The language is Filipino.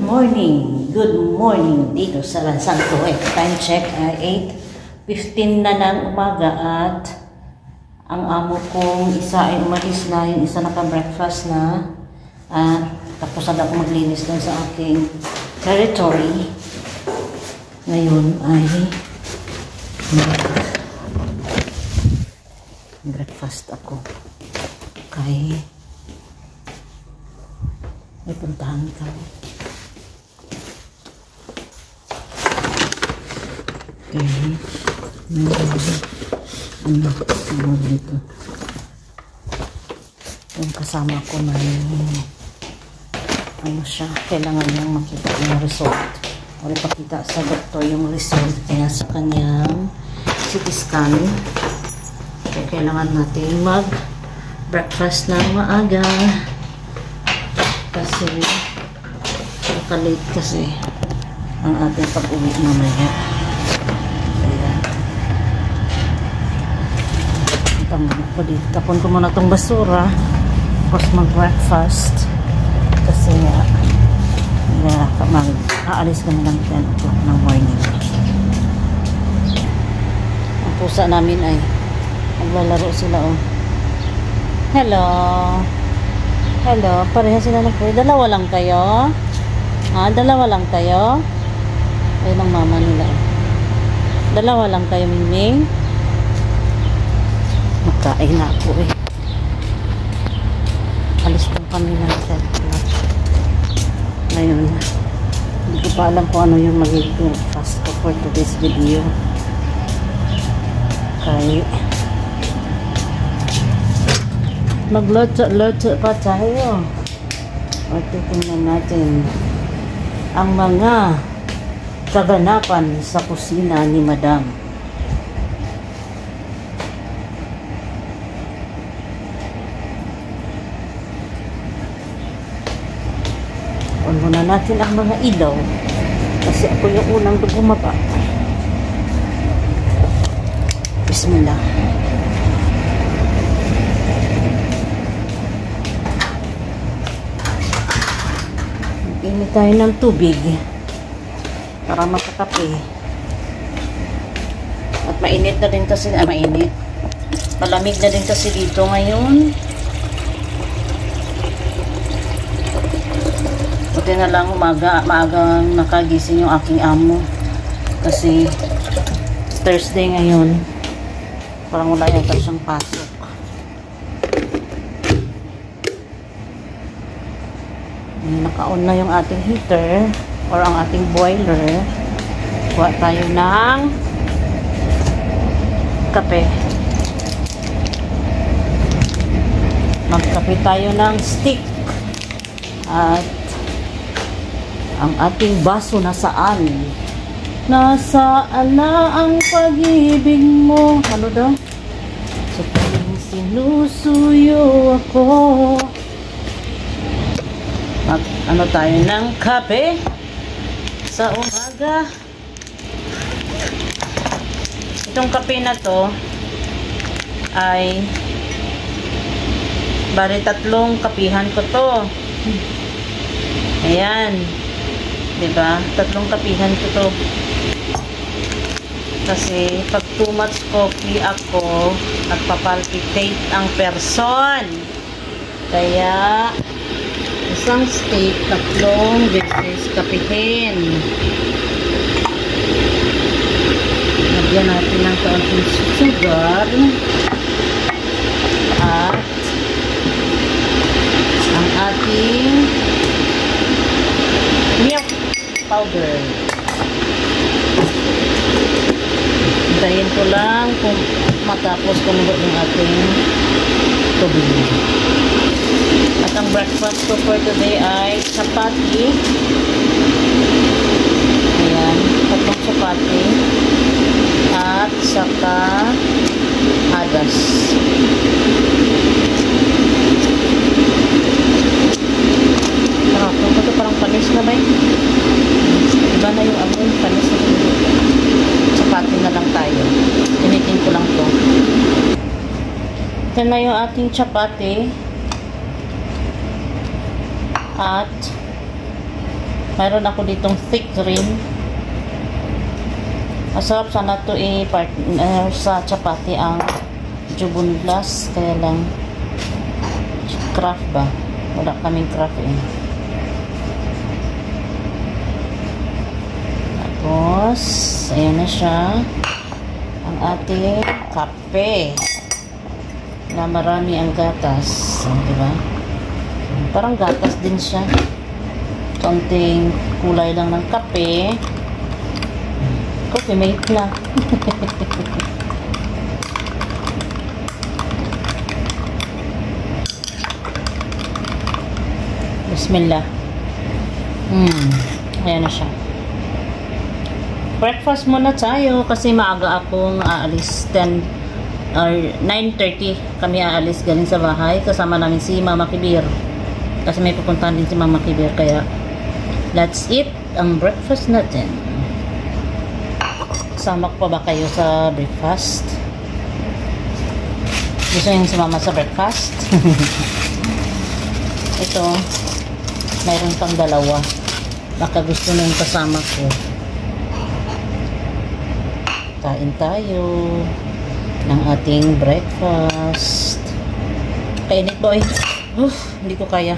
Good morning dito sa Bansang Kuwait. Time check ay 8:15 na ng umaga at ang amo kong isa ay umalis na, yung isa naka-breakfast na at tapos na ako maglinis lang sa aking territory. Ngayon ay breakfast ako kay may puntahan kami. Okay. Ano dito? Yung kasama ko may ano siya, kailangan niyang makita yung result o ipakita sa doktor yung result kaya sa kanyang CT scan. Kaya kailangan natin mag breakfast ng maaga kasi nakalate kasi ang ating pag-uwi mamaya. Tapon ko muna itong basura tapos mag-breakfast kasi aalis kami ng 10 o'clock ng morning. Ang pusa namin ay naglalaro sila hello pareha sila nagpuwi. Dalawa lang kayo? Dalawa lang kayo? Ayun ang mama nila. Dalawa lang kayo, Mingming? Magkain na ako alis lang kami ng 10 o'clock ngayon. Hindi ko pa alam kung ano yung magiging fast for today's video kaya magloto pa tayo o titingnan natin ang mga kaganapan sa kusina ni Madam. On muna natin ang mga ilaw kasi ako yung unang bumaba. Bismillah. Init tayo ng tubig para makakape. At mainit na din kasi mainit. Malamig na din kasi dito ngayon. Buti na lang maagang nakagising yung aking amo kasi Thursday ngayon, parang wala yata siyang pasok. Naka-on na yung ating heater or ang ating boiler. Kuha tayo ng kape. Magkape tayo ng stick at ang ating baso nasaan? Nasaan na ang pag-ibig mo? Ano daw? Sa tuwing sinusuyo ako. Ano tayo ng kape sa umaga. Itong kape na to ay bali 3 kapihan ko to. Ayan. Diba? 3 kapihan ko to. Kasi pag too much coffee ako, nagpapalpitate ang person. Kaya isang steak, 3 beses kapihin. Lagyan natin ng kaunting sugar at ang ating milk powder. Hintayin ko lang kung matapos kumulo ng ating tubig. At ang breakfast ko for today ay chapati. Ayan, 3 chapati at saka hadas. Ito parang panis na ba iba na yung amoy, panis na chapati na lang tayo. Initin ko lang to. Ito na yung ating chapati at Mayroon ako ditong thick rin. Masarap sana to i-partner sa chapati ang jubunlas. Kaya lang craft ba? Wala kaming craft eh. Tapos, ayan na siya. Ang ating kape. Na marami ang gatas. Diba? Parang gatas din siya. Konting kulay lang ng kape. Coffee mate lang. Bismillah. Ayan na siya. Breakfast muna tayo kasi maaga akong aalis 10 or 9:30 kami aalis galing sa bahay. Kasama namin si Mama Kibir. Kasi may pupuntahan din si Mama Kibir kaya let's eat ang breakfast natin. Sama ko pa ba kayo sa breakfast? Gusto niyo si Mama sa breakfast? Ito, mayroon pang dalawa. Baka gusto niyo kasama ko. Kain tayo ng ating breakfast. Kainit boy. Hindi ko kaya.